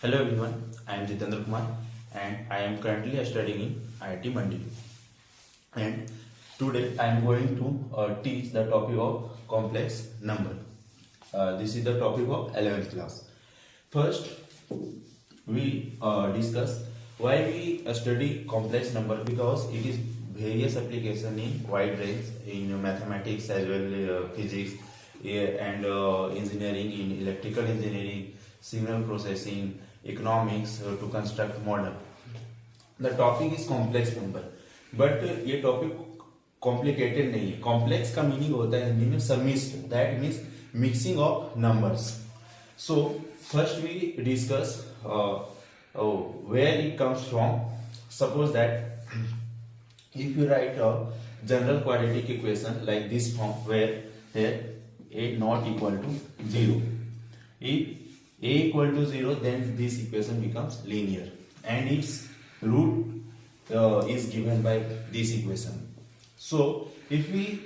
Hello everyone, I am Jitendra Kumar and I am currently studying in IIT Mandi. And today I am going to teach the topic of complex number. This is the topic of 11th class. First, we discuss why we study complex number, because it is various application in wide range in mathematics as well physics and engineering, in electrical engineering, signal processing, economics to construct model. The topic is complex number, but ये topic complicated नहीं है. Complex का meaning होता है हिंदी में सम्मिश्र, that means mixing of numbers. So first we discuss where it comes from. Suppose that if you write a general quadratic equation like this form, where here a not equal to 0, if a equal to 0, then this equation becomes linear and its root is given by this equation. So if we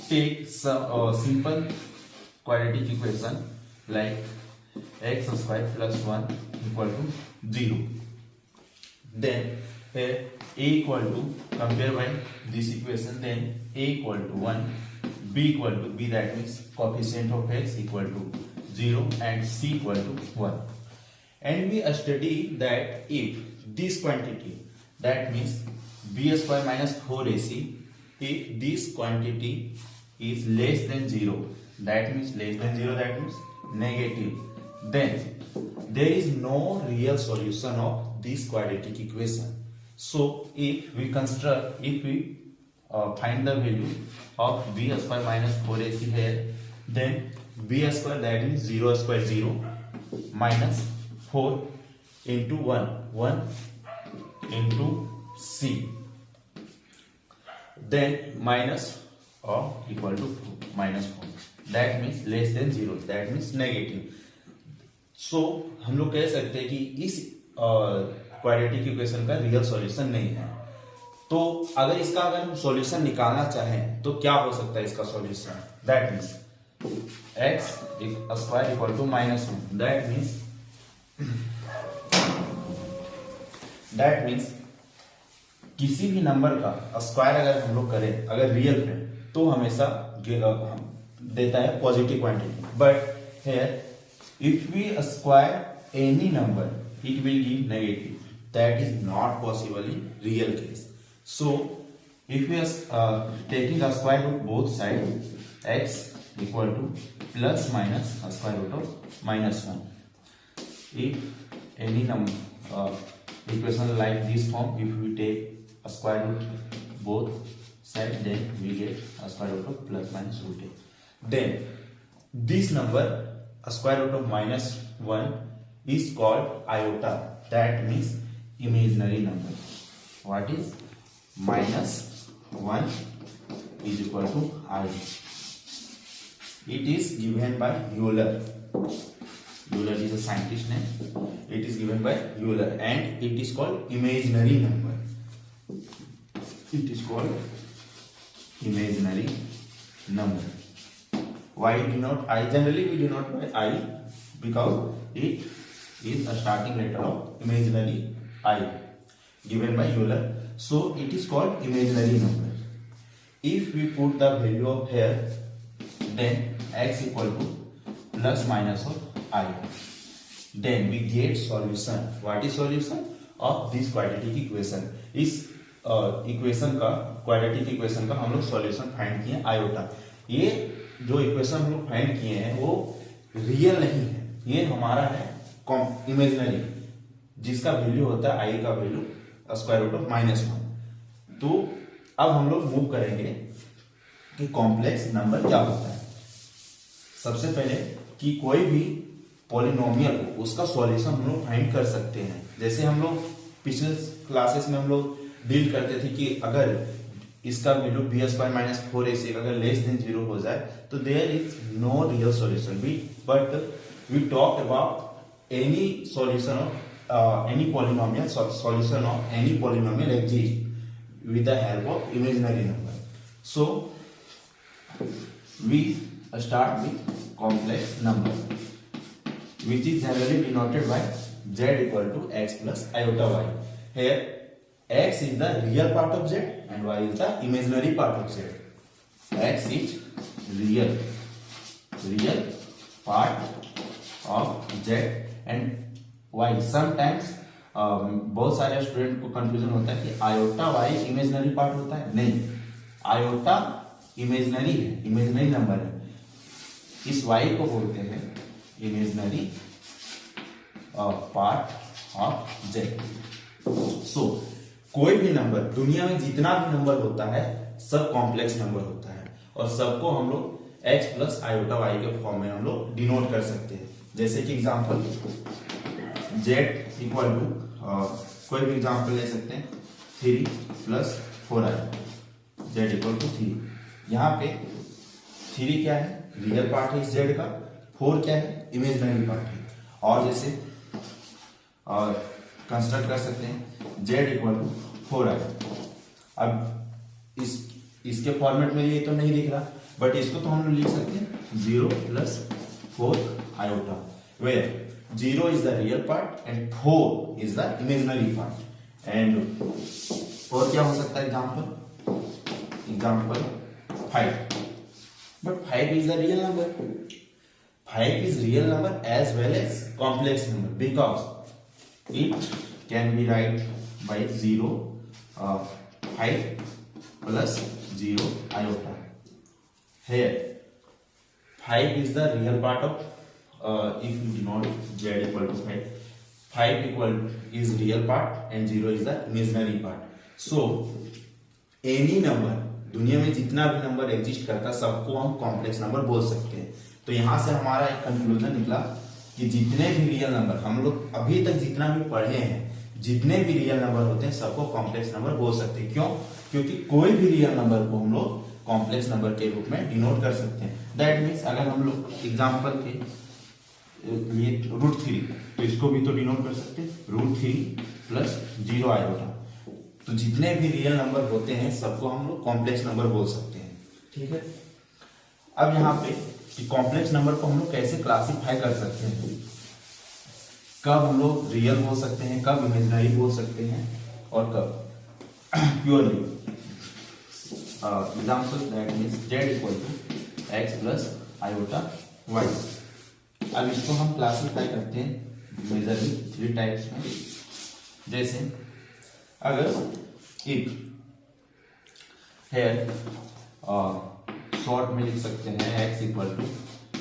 take some simple quadratic equation like x square plus 1 equal to 0, then here a equal to, compare by this equation, then a equal to 1, b equal to, b that means coefficient of x equal to 0 and c equal to 1. And we study that if this quantity, that means b square minus 4ac, if this quantity is less than 0, that means less than 0, that means negative, then there is no real solution of this quadratic equation. So if we find the value of b square minus 4ac here, then b square, that means 0 square 0 minus 4 into 1 into c, then minus or equal to minus 4, that means less than 0, that means negative. So हम लोग कह सकते हैं कि इस quadratic equation का real solution नहीं है. तो अगर हम सॉल्यूशन निकालना चाहें तो क्या हो सकता है इसका solution? That means x square equal to minus 1. That means किसी भी नंबर का स्क्वायर अगर हम लोग करें, अगर रियल है तो हमेशा देता है positive quantity. But here if we square any number it will give negative. That is not possible in real case. So if we are taking the square root both sides, x equal to plus minus a square root of minus 1. If any number equation like this form, if we take a square root both sides, then we get a square root of plus minus root a. Then this number, a square root of minus 1, is called iota. That means imaginary number. What is minus 1 is equal to I. It is given by Euler. Euler is a scientist name. It is given by Euler and it is called imaginary number. It is called imaginary number. Why do not I? Generally we do not write I because it is a starting letter of imaginary I given by Euler. So it is called imaginary number. If we put the value of here, then x equal to plus minus of I, then we get solution. What is solution of this quadratic equation? इस equation का, quadratic equation का हम लोग solution find किए iota. ये जो equation हम लोग फाइंड किए हैं वो रियल नहीं है, ये हमारा है इमेजिनरी, जिसका वैल्यू होता है आई का value square root of minus 1. तो अब हम लोग मूव करेंगे कि कॉम्प्लेक्स नंबर क्या होता है. सबसे पहले कि कोई भी पॉलिनोमियल हो उसका सॉल्यूशन हम लोग फाइंड कर सकते हैं. जैसे हम लोग पिछले क्लासेस में हम लोग डील करते थे कि अगर इसका value B square minus 4ac अगर लेस देन 0 हो जाए तो there is no real solution. But we talk about any solution of any polynomial, solution of any polynomial exists with the help of imaginary number. So we start with complex number, which is generally denoted by z equal to x plus iota y. Here x is the real part of z and y is the imaginary part of z. X is real part of z and y. Sometimes बहुत सारे student को confusion होता है कि iota Y imaginary part होता है. नहीं, iota imaginary है, इमेजिनरी नंबर है. इस वाई को बोलते हैं इमेजिनरी पार्ट ऑफ जेड. सो कोई भी नंबर, दुनिया में जितना भी नंबर होता है सब कॉम्प्लेक्स नंबर होता है और सबको हम लोग x प्लस आयोटा वाई के फॉर्म में हम लोग डिनोट कर सकते हैं. जैसे कि एग्जांपल z इक्वल टू कोई भी एग्जांपल ले सकते हैं 3 plus 4i, z equal to 3. यहाँ पे 3 क्या है, रियल पार्ट है इस z का, 4 क्या है, इमेजिनरी पार्ट है. और जैसे कंस्ट्रक्ट कर सकते हैं z इक्वल टू 4i. अब इसके फॉर्मेट में ये तो नहीं दिख रहा, बट इसको तो हम लोग लिख सकते हैं 0 plus 4 iota, where 0 is the real part and 4 is the imaginary part. And और क्या हो सकता है example 5. But 5 is the real number. 5 is real number as well as complex number because it can be write by 0 5 plus 0 iota. Here 5 is the real part of if you denote z equal to 5 equal is real part and 0 is the imaginary part. So any number, दुनिया में जितना भी number exist करता है सबको हम complex number बोल सकते हैं. तो यहाँ से हमारा एक कंक्लूजन निकला कि जितने भी रियल नंबर हम लोग अभी तक जितना भी पढ़े हैं, जितने भी रियल नंबर होते हैं सबको कॉम्प्लेक्स नंबर बोल सकते हैं. क्यों? क्योंकि कोई भी रियल नंबर को हम लोग कॉम्प्लेक्स नंबर के रूप में डिनोट कर सकते हैं. दैट मीन्स अगर हम लोग एग्जाम्पल के लिए √3, तो इसको भी तो डिनोट कर सकते हैं √3 प्लस 0 आयोटा. तो जितने भी रियल नंबर होते हैं सबको हम लोग कॉम्प्लेक्स नंबर बोल सकते हैं. ठीक है. अब यहाँ पे कि कॉम्प्लेक्स नंबर को हम लोग कैसे क्लासिफाई कर सकते हैं, कब हम लोग रियल बोल सकते हैं, कब इमेजिनरी बोल सकते हैं और कब purely. Example that means z equal to x plus iota y. अब इसको हम क्लासिफाई करते हैं मेजरली 3 टाइप्स में. जैसे अगर इफ हेयर शॉर्ट में लिख सकते हैं x equal to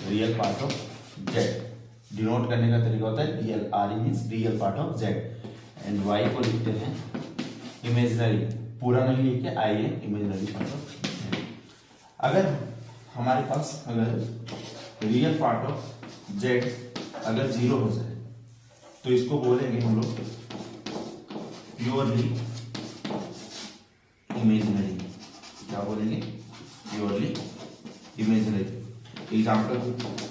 real part of z. Denote करने का तरीका होता है real, r means real part of z, and y को लिखते हैं इमेजिनरी, पूरा नहीं लिख के आई है इमेजिनरी पार्ट ऑफ z. अगर हमारे पास अगर रियल पार्ट ऑफ z अगर 0 हो जाए तो इसको बोलेंगे हम लोग प्योरली इमेजिनरी. क्या बोलेंगे? Purely imaginary. एग्जाम्पल के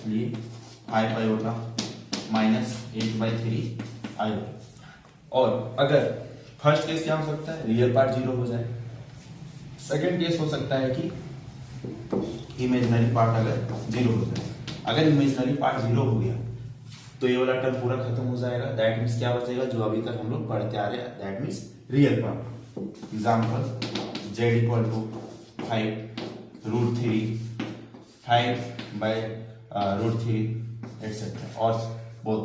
लिए 5 आयोटा माइनस 8/3 आयोटा. और अगर फर्स्ट केस क्या हो सकता है, रियल पार्ट 0 हो जाए. सेकेंड केस हो सकता है कि इमेजिनरी पार्ट अगर 0 हो जाए. अगर इमेजिनरी पार्ट 0 हो गया तो ये वाला टर्म पूरा खत्म हो जाएगा. दैट मीन्स क्या बचेगा, जो अभी तक हम लोग पढ़ते आ रहे हैं, that means real part. Example z equal to 5 √3 5/√3 etcetera और बोथ.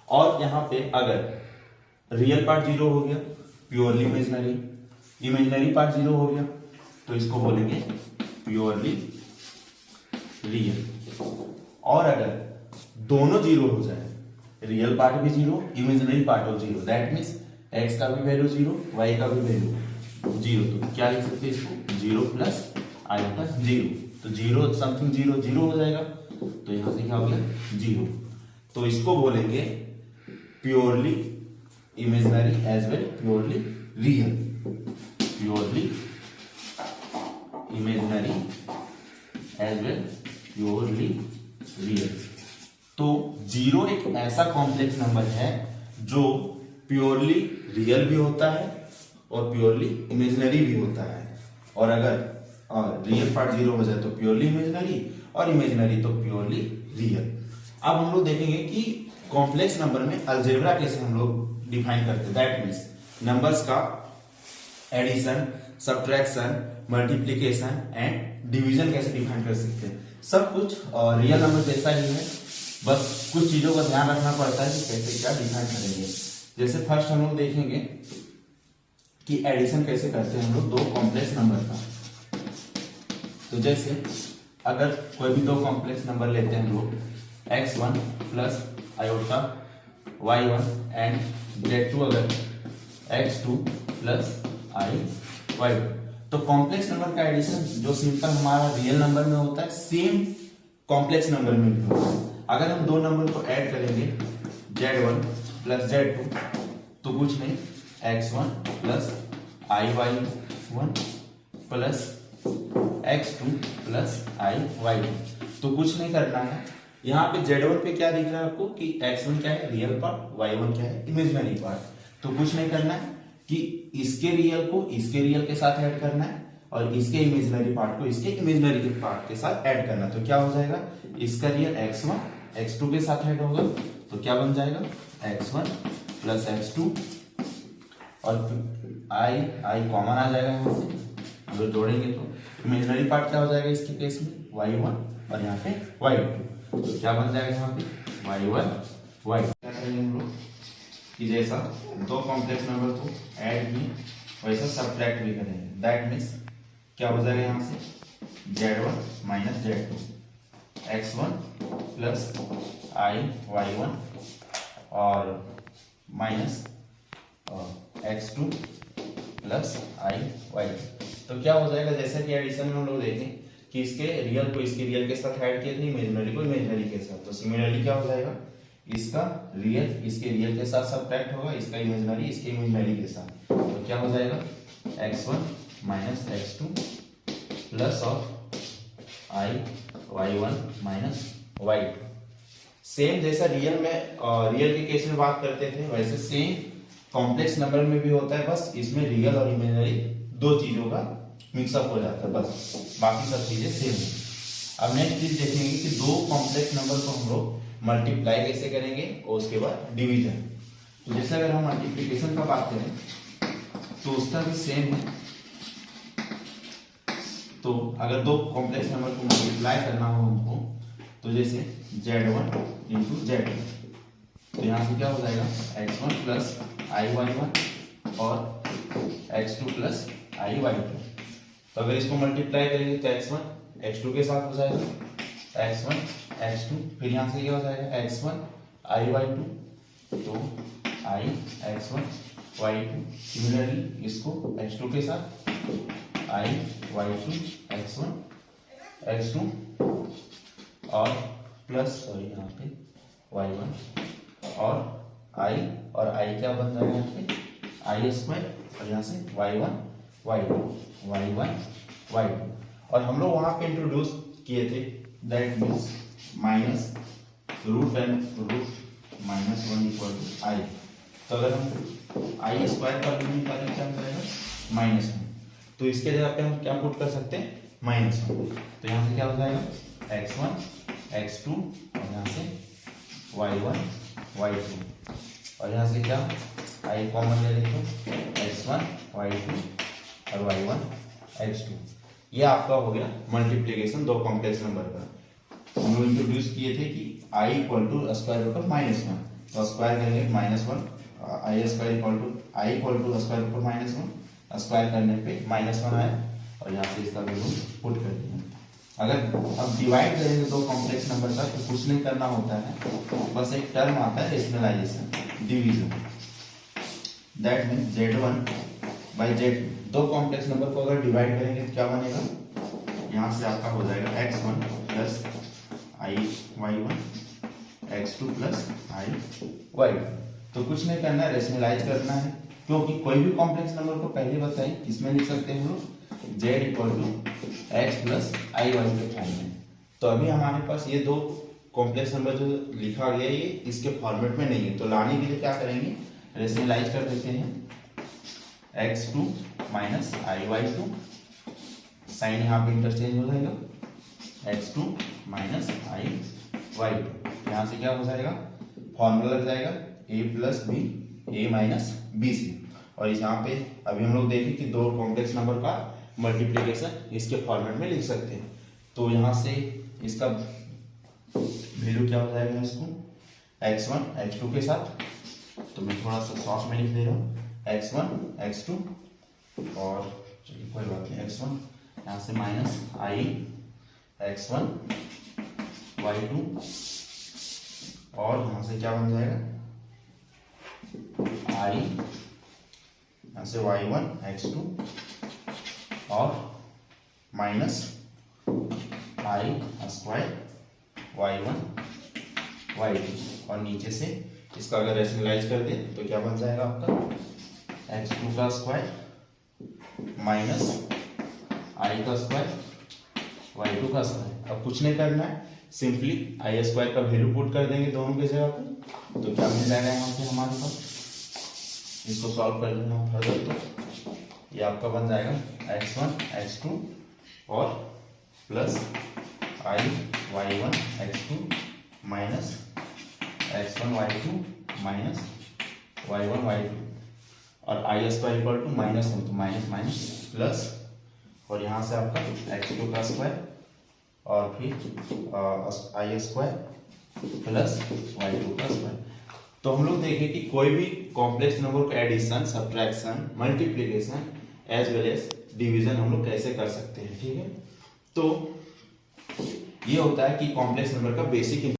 और यहाँ पे अगर रियल पार्ट 0 हो गया प्योरली इमेजिनरी, इमेजिनरी पार्ट 0 हो गया तो इसको बोलेंगे प्योरली रियल. और अगर दोनों 0 हो जाए, रियल पार्ट भी 0, imaginary part of 0, that means x का भी वैल्यू 0, y का भी वैल्यू 0, तो क्या लिख सकते हैं इसको 0 प्लस i प्लस 0. तो 0 समथिंग 0 0 हो जाएगा, तो यहां से क्या हो गया 0. तो इसको बोलेंगे purely imaginary as well purely real. Purely imaginary as well purely real. तो 0 एक ऐसा कॉम्प्लेक्स नंबर है जो प्योरली रियल भी होता है और प्योरली इमेजिनरी भी होता है. और अगर रियल पार्ट 0 हो जाए तो प्योरली इमेजिनरी और इमेजिनरी तो प्योरली रियल. अब हम लोग देखेंगे कि कॉम्प्लेक्स नंबर में अलजेब्रा कैसे हम लोग डिफाइन करते हैं, दैट मीन्स नंबर्स का addition, subtraction, multiplication and division कैसे डिफाइन कर सकते हैं। सब कुछ रियल नंबर जैसा ही है, बस कुछ चीजों का ध्यान रखना पड़ता है कि कैसे क्या डिफाइन करेंगे। जैसे फर्स्ट हम लोग देखेंगे कि एडिशन कैसे करते हैं हम लोग दो कॉम्प्लेक्स नंबर का। तो जैसे अगर कोई भी दो कॉम्प्लेक्स नंबर लेते हैं हम लोग x1 plus iota y1 and z2 अगर x2 प्लस y2, तो कॉम्प्लेक्स नंबर का एडिशन जो सिंपल हमारा रियल नंबर में होता है सेम कॉम्प्लेक्स नंबर में भी होता है। अगर हम दो नंबर को ऐड करेंगे z1 प्लस z2 तो कुछ नहीं x1 plus iy1 plus x2 plus iy2, तो कुछ नहीं करना है। यहाँ पे z1 पे क्या दिख रहा है आपको कि x1 क्या है रियल पार्ट, y1 क्या है इमेजिनरी पार्ट। तो कुछ नहीं करना है कि इसके रियल को इसके रियल के साथ ऐड करना है और इसके इमेजिनरी पार्ट को इसके इमेजिनरी पार्ट के साथ ऐड करना। तो क्या हो जाएगा, इसका रियल x1 x2 के साथ ऐड होगा तो क्या बन जाएगा x1 प्लस x2 और i कॉमन आ जाएगा यहाँ से, अगर जोड़ेंगे तो इमेजिनरी पार्ट क्या हो जाएगा इसके केस में y1 और यहाँ पे y2, तो क्या बन जाएगा यहाँ पे y1 y2। क्या करेंगे हम लोग कि जैसा दो कॉम्प्लेक्स नंबर को ऐड किए वैसा सब्ट्रैक्ट भी करेंगे, दैट मीन्स क्या हो जाएगा यहाँ से z1 minus z2, x1 plus y1 और माइनस x2 प्लस y2। तो क्या हो जाएगा, जैसा कि एडिशन में हम लोग देखें कि इसके रियल को इसके रियल के साथ ऐड किए थे, इमेजिनरी को इमेजिनरी के साथ, तो सिमिलरली क्या हो जाएगा इसका रियल इसके रियल के साथ सब्ट्रैक्ट होगा, इसका इमेजिनरी इसके इमेजिनरी के साथ, तो क्या हो जाएगा x1 minus x2 plus of y1 minus y2। Same जैसा रियल में रियल के केस में बात करते थे वैसे सेम कॉम्प्लेक्स नंबर में भी होता है, बस इसमें रियल और इमेजिनरी दो चीजों का मिक्सअप हो जाता है, बस बाकी सब चीजें सेम है। अब नेक्स्ट चीज देखेंगे कि दो कॉम्प्लेक्स नंबर को हम लोग मल्टीप्लाई कैसे करेंगे और उसके बाद डिवीजन। तो जैसे अगर हम मल्टीप्लिकेशन का बात करें तो उसका भी सेम है। तो अगर दो कॉम्प्लेक्स नंबर को मल्टीप्लाई करना हो हमको तो जैसे z1 इंटू z2, तो यहाँ से क्या हो जाएगा x1 प्लस iy1 और x2 प्लस iy2। तो अगर इसको मल्टीप्लाई करेंगे तो x1 x2 के साथ हो जाएगा x1 x2, फिर यहाँ से क्या हो जाएगा x1 iy2 तो i x1 y2, सिमिलरली इसको x2 के साथ i y2 x1 x2 और प्लस सॉरी यहाँ पे y1 और i क्या बन जाएगा यहाँ पे i स्क्वायर और यहाँ से y1 y2 और हम लोग वहां पे इंट्रोड्यूस किए थे that means minus root and root minus 1 equal to i। तो अगर हम i स्क्वायर का वैल्यू निकालें क्या जाएगा -1, तो इसके जगह पे हम क्या पुट कर सकते हैं -1। तो यहाँ से क्या हो जाएगा x1 x2 और यहाँ से y1 y2 और यहाँ से क्या i कॉमन ले लेते हैं x1 y2 और y1 x2। ये आपका हो गया मल्टीप्लिकेशन दो कॉम्प्लेक्स नंबर का। हम लोग इंट्रोड्यूस किए थे कि i equal to square root of -1, तो स्क्वायर करेंगे -1 i square equal to square root of -1, square करने पे -1 आया और यहाँ से इसका वैल्यू पुट कर दिया। अगर अब डिवाइड करेंगे दो कॉम्प्लेक्स नंबर का तो कुछ नहीं करना होता है, बस एक टर्म आता है rationalisation division, that mean z1 by z2। दो कॉम्प्लेक्स नंबर को अगर डिवाइड करेंगे तो क्या बनेगा, यहाँ से आपका हो जाएगा x1 plus iy1 x2 plus iy2। तो कुछ नहीं करना है, रेशनलाइज करना है, क्योंकि कोई भी कॉम्प्लेक्स नंबर को पहले बताइए किसमें लिख सकते हैं हम लोग z equal to x plus iy के फॉर्म में। तो अभी हमारे पास ये दो कॉम्प्लेक्स नंबर जो लिखा गया ये इसके फॉर्मेट में नहीं है, तो लाने के लिए क्या करेंगे रेशनलाइज कर देते हैं x2 माइनस iy2, साइन यहाँ पे इंटरचेंज हो जाएगा x2 माइनस iy2, यहाँ से क्या हो जाएगा फॉर्मूला लग जाएगा a plus b a minus b c. और यहाँ पे अभी हम लोग देखें कि दो कॉम्प्लेक्स नंबर का मल्टीप्लिकेशन इसके फॉर्मेट में लिख सकते हैं। तो यहाँ से इसका वैल्यू क्या हो जाएगा, इसको x1 x2 के साथ, तो मैं थोड़ा सा शॉर्ट में लिख दे रहा हूँ x1 x2 और चलिए कोई बात नहीं x1 यहाँ से माइनस i x1 y2 और यहाँ से क्या बन जाएगा i यहाँ से y1 x2 और minus i square y1 y2 और नीचे से इसका अगर रैशनलाइज कर दें तो क्या बन जाएगा आपका x2 का स्क्वायर माइनस i का स्क्वायर y2 का स्क्वायर। अब कुछ नहीं करना है, सिंपली आई स्क्वायर का वैल्यू पुट कर देंगे दोनों के जगह पे, तो क्या मिल जाएगा यहाँ से हमारे पास। इसको सॉल्व कर देना फर्दर तो ये आपका बन जाएगा x1 x2 और plus i y1 x2 minus x1 y2 minus y1 y2 और i square equal to minus one, तो माइनस माइनस प्लस और यहाँ से आपका x2 का स्क्वायर और फिर आई स्क्वायर प्लस y2 का स्क्वायर। तो हम लोग देखें कि कोई भी कॉम्प्लेक्स नंबर का addition, subtraction, multiplication as well as division हम लोग कैसे कर सकते हैं, ठीक है। तो ये होता है कि कॉम्प्लेक्स नंबर का बेसिक